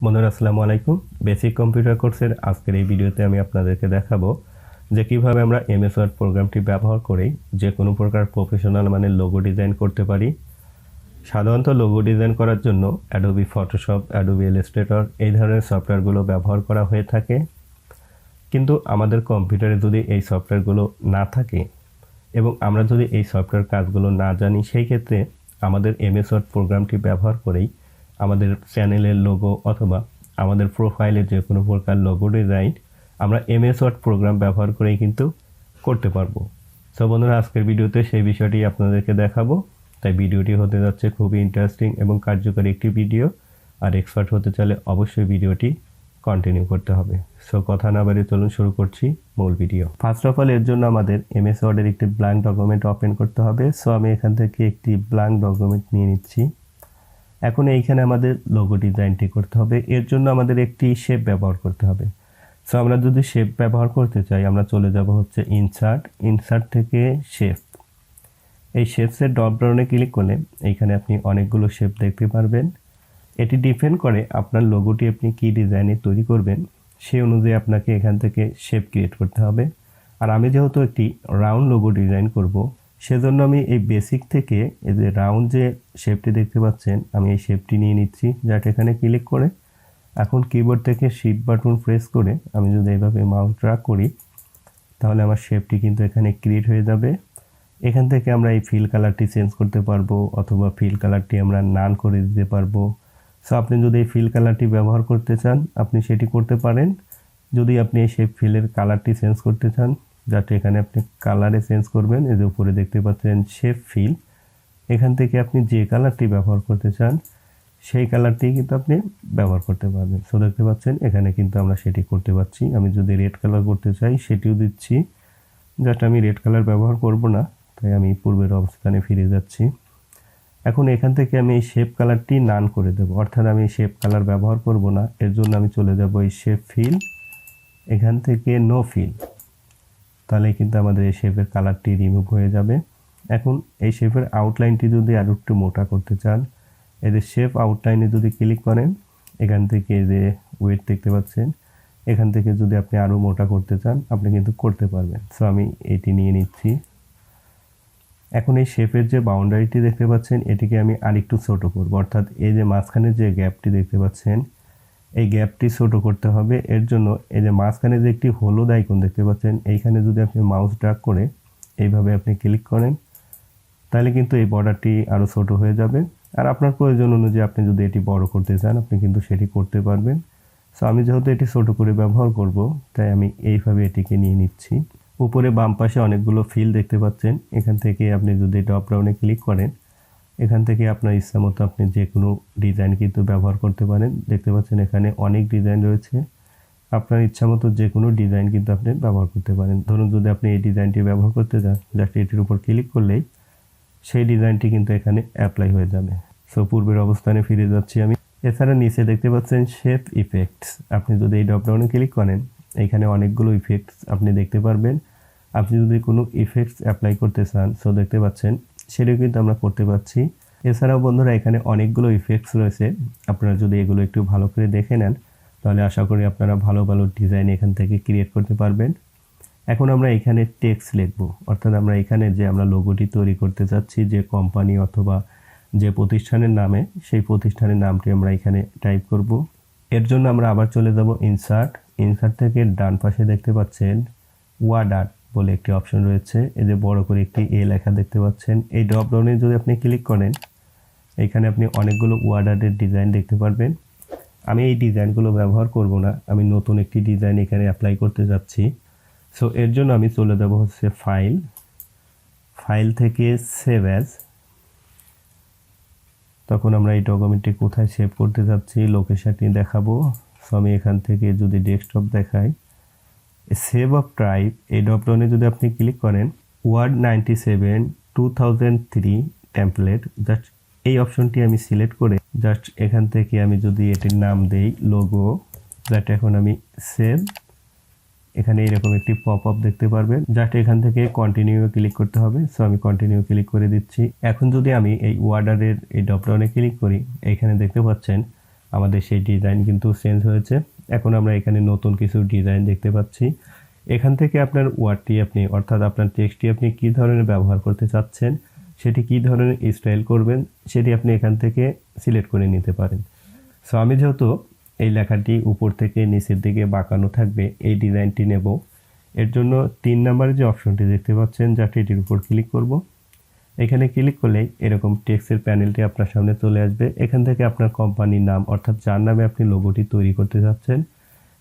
বন্ধুরা আসসালামু আলাইকুম। বেসিক কম্পিউটার কোর্সের আজকের এই ভিডিওতে আমি আপনাদেরকে দেখাবো যে কিভাবে আমরা এমএস ওয়ার্ড প্রোগ্রামটি ব্যবহার করে যে কোনো প্রকার প্রফেশনাল মানের লোগো ডিজাইন করতে পারি। সাধারণত লোগো ডিজাইন করার জন্য অ্যাডোবি ফটোশপ, অ্যাডোবি ইলাস্ট্রেটর এই ধরনের সফটওয়্যারগুলো ব্যবহার করা হয়ে থাকে। কিন্তু আমাদের কম্পিউটারে যদি এই সফটওয়্যারগুলো না থাকে এবং আমরা যদি এই সফটওয়্যার কাজগুলো না জানি, সেই ক্ষেত্রে আমাদের এমএস ওয়ার্ড প্রোগ্রামটি ব্যবহার করেই আমাদের চ্যানেলের লোগো অথবা আমাদের প্রোফাইলের যে কোনো প্রকার লোগো ডিজাইন আমরা এমএস ওয়ার্ড প্রোগ্রাম ব্যবহার করেই কিন্তু করতে পারবো। সো বন্ধুরা, আজকের ভিডিওতে সেই বিষয়টি আপনাদেরকে দেখাবো। তাই ভিডিওটি হতে যাচ্ছে খুবই ইন্টারেস্টিং এবং কার্যকরী একটি ভিডিও। আর এক্সপার্ট হতে চাইলে অবশ্যই ভিডিওটি কন্টিনিউ করতে হবে। সো কথা না বাড়িয়ে চলুন শুরু করছি মূল ভিডিও। ফার্স্ট অফ অল এর জন্য আমাদের এমএস ওয়ার্ডের একটি ব্ল্যাঙ্ক ডকুমেন্ট ওপেন করতে হবে। সো আমি এখান থেকে একটি ব্ল্যাঙ্ক ডকুমেন্ট নিয়ে নিচ্ছি। এখন এইখানে আমাদের লোগো ডিজাইনটি করতে হবে। এর জন্য আমাদের একটি শেপ ব্যবহার করতে হবে। সো আমরা যদি শেপ ব্যবহার করতে চাই, আমরা চলে যাব হচ্ছে ইনসার্ট থেকে শেপ। এই শেপসের ড্রপ ডাউনে ক্লিক করলে এইখানে আপনি অনেকগুলো শেপ দেখতে পারবেন। এটি ডিপেন্ড করে আপনার লোগোটি আপনি কী ডিজাইনে তৈরি করবেন, সেই অনুযায়ী আপনাকে এখান থেকে শেপ ক্রিয়েট করতে হবে। আর আমি যেহেতু একটি রাউন্ড লোগো ডিজাইন করব, সেজন্য আমি এই বেসিক থেকে এই যে রাউন্ড যে শেপটি দেখতে পাচ্ছেন, আমি এই শেপটি নিয়ে নিচ্ছি। যাতে এখানে ক্লিক করে এখন কিবোর্ড থেকে শিফট বাটন প্রেস করে আমি যদি এইভাবে মাউস ড্র্যাগ করি, তাহলে আমার শেপটি কিন্তু এখানে ক্রিয়েট হয়ে যাবে। এখান থেকে আমরা এই ফিল কালারটি চেঞ্জ করতে পারবো অথবা ফিল কালারটি আমরা নান করে দিতে পারবো। সো আপনি যদি এই ফিল কালারটি ব্যবহার করতে চান, আপনি সেটি করতে পারেন। যদি আপনি এই শেপ ফিলের কালারটি চেঞ্জ করতে চান, যাতে এখানে আপনি কালারে চেঞ্জ করবেন। এই যে উপরে দেখতে পাচ্ছেন শেপ ফিল, এখান থেকে আপনি যে কালারটি ব্যবহার করতে চান সেই কালারটি কিন্তু আপনি ব্যবহার করতে পারবেন। সো দেখতে পাচ্ছেন এখানে কিন্তু আমরা সেটি করতে পারছি। আমি যদি রেড কালার করতে চাই সেটিও দিচ্ছি। যাতে আমি রেড কালার ব্যবহার করব না, তাই আমি পূর্বের অবস্থানে ফিরে যাচ্ছি। এখন এখান থেকে আমি এই শেপ কালারটি নান করে দেব, অর্থাৎ আমি শেপ কালার ব্যবহার করব না। এর জন্য আমি চলে যাব এই শেপ ফিল, এখান থেকে নো ফিল। তাহলে কিন্তু আমাদের এই শেপের কালারটি রিমুভ হয়ে যাবে। এখন এই শেপের আউটলাইনটি যদি আরও একটু মোটা করতে চান, এই যে শেপ আউটলাইনে যদি ক্লিক করেন, এখান থেকে এই যে ওয়েট দেখতে পাচ্ছেন, এখান থেকে যদি আপনি আরও মোটা করতে চান আপনি কিন্তু করতে পারবেন। সো আমি এটি নিয়ে নিচ্ছি। এখন এই শেপের যে বাউন্ডারিটি দেখতে পাচ্ছেন, এটিকে আমি আরেকটু ছোটো করব, অর্থাৎ এই যে মাঝখানে যে গ্যাপটি দেখতে পাচ্ছেন এই গ্যাপটি ছোটো করতে হবে। এর জন্য এই যে মাঝখানে যে একটি হলুদ আইকন দেখতে পাচ্ছেন, এইখানে যদি আপনি মাউস ড্র্যাগ করে এইভাবে আপনি ক্লিক করেন, তাহলে কিন্তু এই বর্ডারটি আরও ছোটো হয়ে যাবে। আর আপনার প্রয়োজন অনুযায়ী আপনি যদি এটি বড় করতে চান আপনি কিন্তু সেটি করতে পারবেন। সো আমি যেহেতু এটি ছোটো করে ব্যবহার করব, তাই আমি এইভাবে এটিকে নিয়ে নিচ্ছি। উপরে বাম পাশে অনেকগুলো ফিল দেখতে পাচ্ছেন, এখান থেকে আপনি যদি ড্রপ ডাউনে ক্লিক করেন, এখান থেকে আপনার ইচ্ছা মতো আপনি যে কোনো ডিজাইন কিন্তু ব্যবহার করতে পারেন। দেখতে পাচ্ছেন এখানে অনেক ডিজাইন রয়েছে, আপনার ইচ্ছা মতো যে কোনো ডিজাইন কিন্তু আপনি ব্যবহার করতে পারেন। ধরুন যদি আপনি এই ডিজাইনটি ব্যবহার করতে চান, জাস্ট এটির উপর ক্লিক করলেই সেই ডিজাইনটি কিন্তু এখানে অ্যাপ্লাই হয়ে যাবে। সো পূর্বের অবস্থানে ফিরে যাচ্ছি আমি। এছাড়া নিচে দেখতে পাচ্ছেন শেপ ইফেক্টস, আপনি যদি এই ড্রপ ডাউনে ক্লিক করেন, এখানে অনেকগুলো ইফেক্টস আপনি দেখতে পারবেন। আপনি যদি কোনো ইফেক্টস অ্যাপ্লাই করতে চান, সো দেখতে পাচ্ছেন সেটাও কিন্তু আমরা করতে পারছি। এছাড়াও বন্ধুরা এখানে অনেকগুলো ইফেক্টস রয়েছে, আপনারা যদি এগুলো একটু ভালো করে দেখে নেন তাহলে আশা করি আপনারা ভালো ভালো ডিজাইন এখান থেকে ক্রিয়েট করতে পারবেন। এখন আমরা এখানে টেক্সট লিখব, অর্থাৎ আমরা এখানে যে আমরা লোগোটি তৈরি করতে চাচ্ছি যে কোম্পানি অথবা যে প্রতিষ্ঠানের নামে, সেই প্রতিষ্ঠানের নামটি আমরা এখানে টাইপ করব। এর জন্য আমরা আবার চলে যাব ইনসার্ট থেকে ডান পাশে দেখতে পাচ্ছেন ওয়ার্ড আর্ট বলে একটি অপশন রয়েছে। এই যে বড় করে একটি এ লেখা দেখতে পাচ্ছেন, এই ড্রপ ডাউনে যদি আপনি ক্লিক করেন, এখানে আপনি অনেকগুলো ওয়ার্ড আর্টের ডিজাইন দেখতে পারবেন। আমি এই ডিজাইনগুলো ব্যবহার করব না, আমি নতুন একটি ডিজাইন এখানে অ্যাপ্লাই করতে যাচ্ছি। সো এর জন্য আমি চলে যাব হচ্ছে ফাইল থেকে সেভ অ্যাজ। তখন আমরা এই ডকুমেন্টটি কোথায় সেভ করতে যাচ্ছি লোকেশনটি দেখাবো। সো আমি এখান থেকে যদি ডেস্কটপ দেখাই, সেভ অফ টাইপ এই ড্রপডাউনে যদি আপনি ক্লিক করেন, ওয়ার্ড 97 2003 টেমপ্লেট, জাস্ট এই অপশনটি আমি সিলেক্ট করে জাস্ট এখান থেকে আমি যদি এটির নাম দেই লোগো, দ্যাট এখন আমি সেভ, এখানে এরকম একটি পপ আপ দেখতে পারবেন। জাস্ট এখান থেকে কন্টিনিউ ক্লিক করতে হবে। সো আমি কন্টিনিউ ক্লিক করে দিচ্ছি। এখন যদি আমি এই ওয়ার্ডারের এই ড্রপডাউনে ক্লিক করি, এখানে দেখতে পাচ্ছেন আমাদের সেই ডিজাইন কিন্তু চেঞ্জ হয়েছে। এখন আমরা এখানে নতুন কিছু ডিজাইন দেখতে পাচ্ছি। এখান থেকে আপনার ওয়ার্ডটি আপনি অর্থাৎ আপনার টেক্সটটি আপনি কী ধরনের ব্যবহার করতে চাচ্ছেন, সেটি কী ধরনের স্টাইল করবেন, সেটি আপনি এখান থেকে সিলেক্ট করে নিতে পারেন। সো আমি যেহেতু এই লেখাটি উপর থেকে নিচের দিকে বাঁকানো থাকবে এই ডিজাইনটি নেব, এর জন্য 3 নম্বরে যে অপশনটি দেখতে পাচ্ছেন জাস্ট এটির উপর ক্লিক করব। এখানে ক্লিক করলেই এরকম টেক্সটের প্যানেলটি আপনার সামনে চলে আসবে। এখান থেকে আপনার কোম্পানির নাম অর্থাৎ যার নামে আপনি লোগোটি তৈরি করতে যাচ্ছেন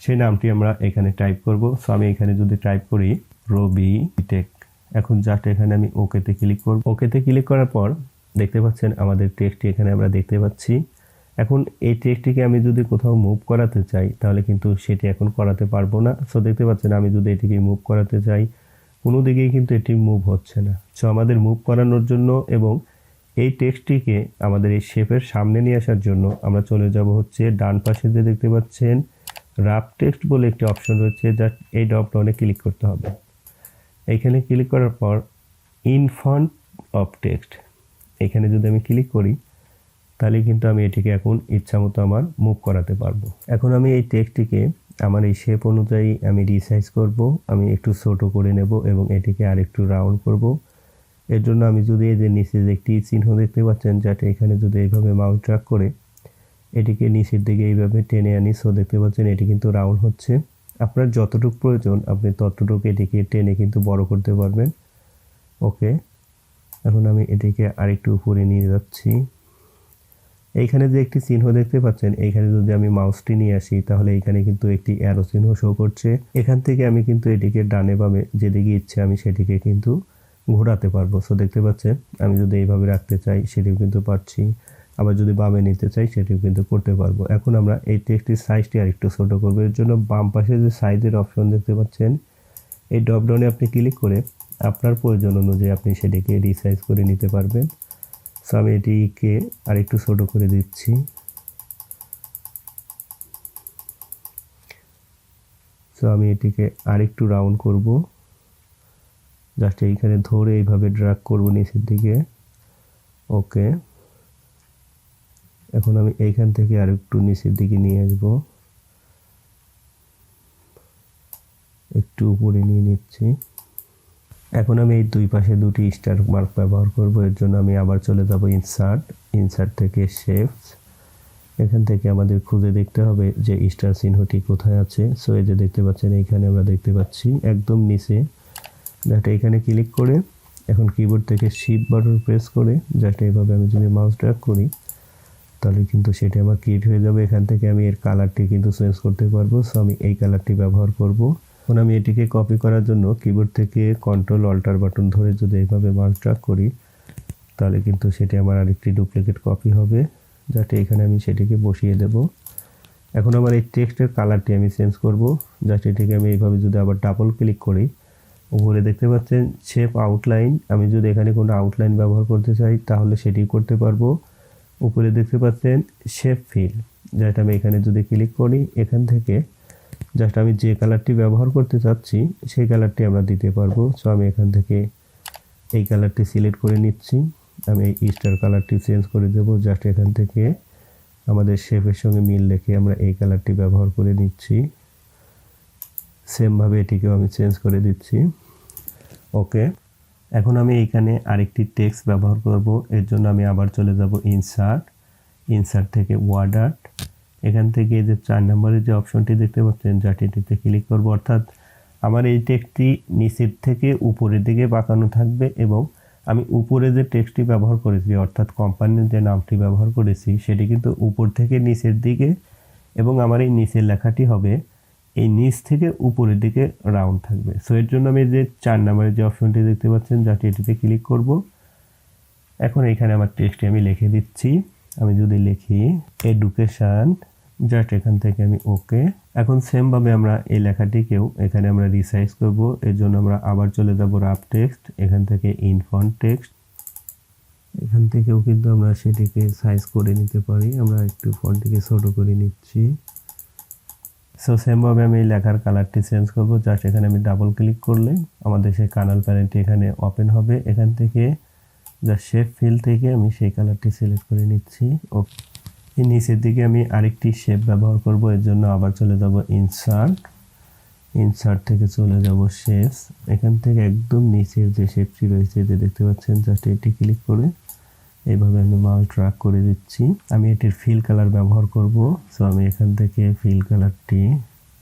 সেই নামটি আমরা এখানে টাইপ করব। সো আমি এখানে যদি টাইপ করি রবি টেক, এখন জাস্ট এখানে আমি ওকেতে ক্লিক করব। ওকেতে ক্লিক করার পর দেখতে পাচ্ছেন আমাদের টেক্সটটি এখানে আমরা দেখতে পাচ্ছি। এখন এই টেক্সটটিকে আমি যদি কোথাও মুভ করাতে চাই তাহলে কিন্তু সেটি এখন করাতে পারবো না। সো দেখতে পাচ্ছেন আমি যদি এটিকে মুভ করাতে চাই কোনো দিকেই কিন্তু এটি মুভ হচ্ছে না। সো আমাদের মুভ করানোর জন্য এবং এই টেক্সটটিকে আমাদের এই শেপের সামনে নিয়ে আসার জন্য আমরা চলে যাব হচ্ছে ডান পাশে যে দেখতে পাচ্ছেন রাফ টেক্সট বলে একটি অপশন রয়েছে, জাস্ট এই ড্রপ ডাউনে ক্লিক করতে হবে। এইখানে ক্লিক করার পর ইন ফন্ট অফ টেক্সট এখানে যদি আমি ক্লিক করি তাহলে কিন্তু আমি এটিকে এখন ইচ্ছামতো আমার মুভ করাতে পারবো। এখন আমি এই টেক্সটটিকে আমার এই শেপ অনুযায়ী আমি রিসাইজ করব। আমি একটু ছোট করে নেব এবং এটিকে আরেকটু রাউন্ড করব। এর জন্য আমি যদি এই যে নিচে যে একটি চিহ্ন দেখতে পাচ্ছেন যাতে এখানে যদি এইভাবে মাউস ড্র্যাগ করে এটিকে নিচের দিকে এইভাবে টেনে আনি, সো দেখতে পাচ্ছেন এটি কিন্তু রাউন্ড হচ্ছে। আপনার যতটুকু প্রয়োজন আপনি ততটুকু এটিকে টেনে কিন্তু বড় করতে পারবেন। ওকে, এখন আমি এটিকে আরেকটু উপরে নিয়ে যাচ্ছি। এইখানে যে একটি চিহ্ন দেখতে পাচ্ছেন এইখানে যদি আমি মাউসটি নিয়ে আসি তাহলে এইখানে কিন্তু একটি অ্যারো চিহ্ন শো করছে। এখান থেকে আমি কিন্তু এটিকে ডানে বামে যেদিকে ইচ্ছে আমি সেটিকে কিন্তু ঘোরাতে পারবো। সো দেখতে পাচ্ছেন আমি যদি এইভাবে রাখতে চাই সেটিও কিন্তু পারছি, আবার যদি বামে নিতে চাই সেটিও কিন্তু করতে পারবো। এখন আমরা এই টেক্সটির সাইজটি আরেকটু ছোট করবো। এর জন্য বাম পাশে যে সাইজের অপশন দেখতে পাচ্ছেন এই ড্রপ ডাউনে আপনি ক্লিক করে আপনার প্রয়োজন অনুযায়ী আপনি সেটিকে রিসাইজ করে নিতে পারবেন। সো আমি এটিকে আরেকটু ছোট করে দিচ্ছি। সো আমি এটিকে আরেকটু রাউন্ড করব, জাস্ট এইখানে ধরে এইভাবে ড্র্যাগ করব নিচের দিকে। ওকে, এখন আমি এইখান থেকে আরেকটু নিচের দিকে নিয়ে আসব, একটু উপরে নিয়ে নিচ্ছি। এখন আমি এই দুই পাশে দুটি স্টার মার্ক ব্যবহার করব। এর জন্য আমি আবার চলে যাব ইনসার্ট থেকে শেপস। এখান থেকে আমাদের খুঁজে দেখতে হবে যে স্টার চিহ্নটি কোথায় আছে। সো এই যে দেখতে পাচ্ছেন এইখানে আমরা দেখতে পাচ্ছি একদম নিচে। জাস্ট এইখানে ক্লিক করে এখন কিবোর্ড থেকে শিফট বাটন প্রেস করে জাস্ট এইভাবে আমি যদি মাউস ড্র্যাগ করি তাহলে কিন্তু সেটি আমার ক্রিয়েট হয়ে যাবে। এখান থেকে আমি এর কালারটি কিন্তু চেঞ্জ করতে পারবো। সো আমি এই কালারটি ব্যবহার করব। এখন আমি এটিকে কপি করার জন্য কিবোর্ড থেকে কন্ট্রোল অল্টার বাটন ধরে যদি এইভাবে মাউস ড্র্যাগ করি তাহলে কিন্তু সেটি আমার আরেকটি ডুপ্লিকেট কপি হবে, যাতে এখানে আমি সেটিকে বসিয়ে দেব। এখন আমার এই টেক্সটের কালারটি আমি চেঞ্জ করব। জাস্ট এটিকে আমি এইভাবে যদি আবার ডাবল ক্লিক করি উপরে দেখতে পাচ্ছেন শেপ আউটলাইন। আমি যদি এখানে কোনো আউটলাইন ব্যবহার করতে চাই তাহলে সেটি করতে পারবো। উপরে দেখতে পাচ্ছেন শেপ ফিল, যেটা আমি এখানে যদি ক্লিক করি এখান থেকে জাস্ট আমি যে কালারটি ব্যবহার করতে চাচ্ছি সেই কালারটি আমরা দিতে পারবো। সো আমি এখান থেকে এই কালারটি সিলেক্ট করে নিচ্ছি। আমি এই স্টার কালারটি চেঞ্জ করে দেব। জাস্ট এখান থেকে আমাদের শেপের সঙ্গে মিল রেখে আমরা এই কালারটি ব্যবহার করে নিচ্ছি। সেমভাবে এটিকেও আমি চেঞ্জ করে দিচ্ছি। ওকে, এখন আমি এইখানে আরেকটি টেক্সট ব্যবহার করব। এর জন্য আমি আবার চলে যাব ইনসার্ট থেকে ওয়ার্ড আর্ট। এখান থেকে এই যে 4 নম্বরের যে অপশনটি দেখতে পাচ্ছেন জাস্ট এটিতে ক্লিক করব। অর্থাৎ আমার এই টেক্সটটি নিচের থেকে উপরের দিকে বাঁকানো থাকবে এবং আমি উপরে যে টেক্সটটি ব্যবহার করেছি অর্থাৎ কোম্পানির যে নামটি ব্যবহার করেছি সেটি কিন্তু উপর থেকে নিচের দিকে এবং আমার এই নিচের লেখাটি হবে এই নিচ থেকে উপরের দিকে রাউন্ড থাকবে। সো এর জন্য আমি যে 4 নম্বরের যে অপশনটি দেখতে পাচ্ছেন জাস্ট এটিতে ক্লিক করব। এখন এখানে আমার টেক্সটটি আমি লিখে দিচ্ছি। আমি যদি লিখি এডুকেশন, জাস্ট এখান থেকে আমি ওকে। এখন সেমভাবে আমরা এই লেখাটিকেও এখানে আমরা রিসাইজ করব। এর জন্য আমরা আবার চলে যাব রাফ টেক্সট, এখান থেকে ইনফন্ট টেক্সট। এখান থেকেও কিন্তু আমরা সেটিকে সাইজ করে নিতে পারি। আমরা একটু ফন্টটিকে ছোট করে নিচ্ছি। সো সেমভাবে আমি এই লেখার কালারটি চেঞ্জ করব। জাস্ট এখানে আমি ডাবল ক্লিক করলে আমাদের সেই কালার প্যানেলটি এখানে ওপেন হবে। এখান থেকে জাস্ট শেপ ফিল থেকে আমি সেই কালারটি সিলেক্ট করে নিচ্ছি। ওকে, এই নিচের দিকে আমি আরেকটি শেপ ব্যবহার করব, এর জন্য আবার চলে যাব ইনসার্ট থেকে চলে যাব শেপস। এখান থেকে একদম নিচের যে শেপটি রয়েছে যে দেখতে পাচ্ছেন, জাস্ট এটি ক্লিক করে এইভাবে আমি মাউস ড্র্যাগ করে দিচ্ছি। আমি এটির ফিল কালার ব্যবহার করব। সো আমি এখান থেকে ফিল কালারটি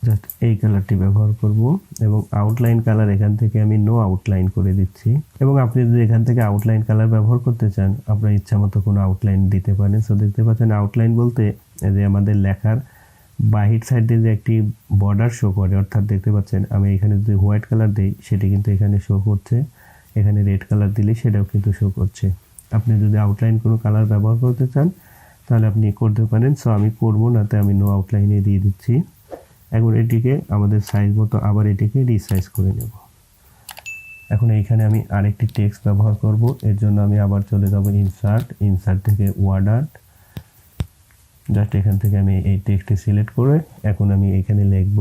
জাস্ট এই কালারটি ব্যবহার করব এবং আউটলাইন কালার এখান থেকে আমি নো আউটলাইন করে দিচ্ছি। এবং আপনি যদি এখান থেকে আউটলাইন কালার ব্যবহার করতে চান, আপনার ইচ্ছা মতো কোনো আউটলাইন দিতে পারেন। সো দেখতে পাচ্ছেন আউটলাইন বলতে যে আমাদের লেখার বাহির সাইডে যে একটি বর্ডার শো করে, অর্থাৎ দেখতে পাচ্ছেন আমি এখানে যদি হোয়াইট কালার দিই সেটি কিন্তু এখানে শো করছে, এখানে রেড কালার দিলে সেটাও কিন্তু শো করছে। আপনি যদি আউটলাইন কোনো কালার ব্যবহার করতে চান তাহলে আপনি করতে পারেন। সো আমি করবো না, তাই আমি নো আউটলাইনে দিয়ে দিচ্ছি। এখন এটিকে আমাদের সাইজ মতো আবার এটিকে রিসাইজ করে নেব। এখন এইখানে আমি আরেকটি টেক্সট ব্যবহার করব, এর জন্য আমি আবার চলে যাব ইনসার্ট থেকে ওয়ার্ড আর্ট। জাস্ট এখান থেকে আমি এই টেক্সটটি সিলেক্ট করে এখন আমি এখানে লিখব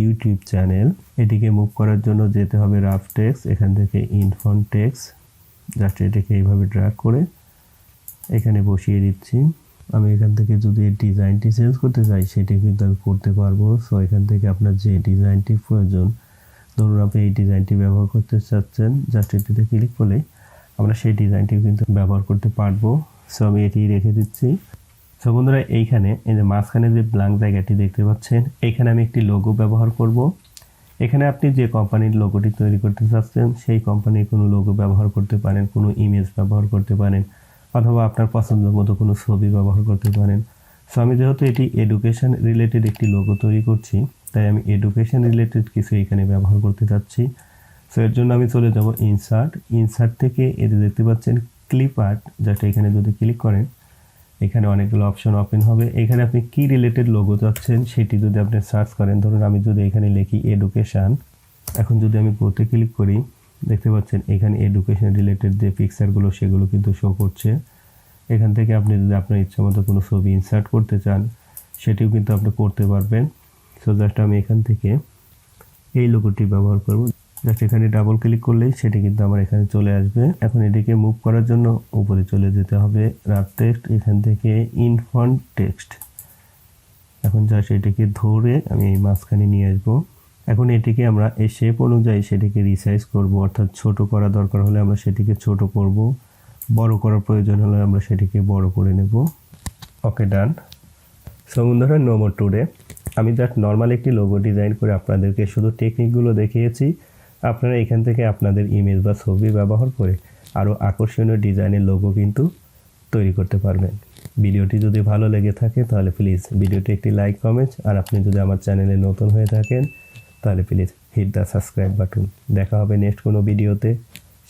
ইউটিউব চ্যানেল। এটিকে মুভ করার জন্য যেতে হবে রাফ টেক্সট, এখান থেকে ইনফন্ট টেক্সট। জাস্ট এটাকে এইভাবে ড্র্যাগ করে এখানে বসিয়ে দিচ্ছি। আমি এখান থেকে যদি এই ডিজাইনটি চেঞ্জ করতে চাই সেটি কিন্তু আমি করতে পারবো। সো এখান থেকে আপনার যে ডিজাইনটি প্রয়োজন, ধরুন আপনি এই ডিজাইনটি ব্যবহার করতে চাচ্ছেন, জাস্ট এটিতে ক্লিক করলে আমরা সেই ডিজাইনটি কিন্তু ব্যবহার করতে পারবো। সো আমি এটি রেখে দিচ্ছি। সো বন্ধুরা, এইখানে এই যে মাঝখানে যে ব্ল্যাঙ্ক জায়গাটি দেখতে পাচ্ছেন, এখানে আমি একটি লোগো ব্যবহার করব। এখানে আপনি যে কোম্পানির লোগোটি তৈরি করতে চাচ্ছেন সেই কোম্পানির কোনো লোগো ব্যবহার করতে পারেন, কোনো ইমেজ ব্যবহার করতে পারেন, অথবা আপনার পছন্দের মতো কোনো ছবি ব্যবহার করতে পারেন। সো আমি যেহেতু এটি এডুকেশন রিলেটেড একটি লোগো তৈরি করছি, তাই আমি এডুকেশন রিলেটেড কিছু এখানে ব্যবহার করতে চাচ্ছি। সো এর জন্য আমি চলে যাব ইনসার্ট থেকে এটি দেখতে পাচ্ছেন ক্লিপ আর্ট। জাস্ট এখানে যদি ক্লিক করেন এখানে অনেকগুলো অপশন ওপেন হবে। এখানে আপনি কি রিলেটেড লোগো চাচ্ছেন সেটি যদি আপনি সার্চ করেন, ধরুন আমি যদি এখানে লিখি এডুকেশন, এখন যদি আমি গোতে ক্লিক করি দেখতে পাচ্ছেন এখানে এডুকেশন রিলেটেড যে পিকচারগুলো সেগুলো কিন্তু শো করছে। এখান থেকে আপনি যদি আপনার ইচ্ছা মতো কোনো ছবি ইনসার্ট করতে চান সেটিও কিন্তু আপনি করতে পারবেন। সো জাস্ট আমি এখান থেকে এই লোগোটি ব্যবহার করব। জাস্ট এখানে ডাবল ক্লিক করলেই সেটি কিন্তু আমার এখানে চলে আসবে। এখন এটিকে মুভ করার জন্য উপরে চলে যেতে হবে রাফ টেক্সট, এখান থেকে ইনফন্ট টেক্সট। এখন জাস্ট এটিকে ধরে আমি এই মাঝখানে নিয়ে আসবো। এখন এটিকে আমরা এই শেপ অনুযায়ী সেটিকে রিসাইজ করব, অর্থাৎ ছোট করা দরকার হলে আমরা সেটিকে ছোট করব, বড় করার প্রয়োজন হলে আমরা সেটিকে বড় করে নেব। ওকে, ডান। সো বন্ধুরা, নো মোর টুডে। আমি জাস্ট নর্মাল একটি লোগো ডিজাইন করে আপনাদেরকে শুধু টেকনিকগুলো দেখিয়েছি। আপনারা এখান থেকে আপনাদের ইমেজ বা ছবি ব্যবহার করে আরও আকর্ষণীয় ডিজাইনের লোগো কিন্তু তৈরি করতে পারবেন। ভিডিওটি যদি ভালো লেগে থাকে তাহলে প্লিজ ভিডিওটি একটি লাইক, কমেন্ট, আর আপনি যদি আমার চ্যানেলে নতুন হয়ে থাকেন তাহলে please hit the subscribe button. দেখা হবে নেক্সট কোনো ভিডিওতে।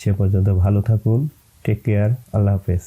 সে পর্যন্ত ভালো থাকুন। Take care. আল্লাহ হাফেজ।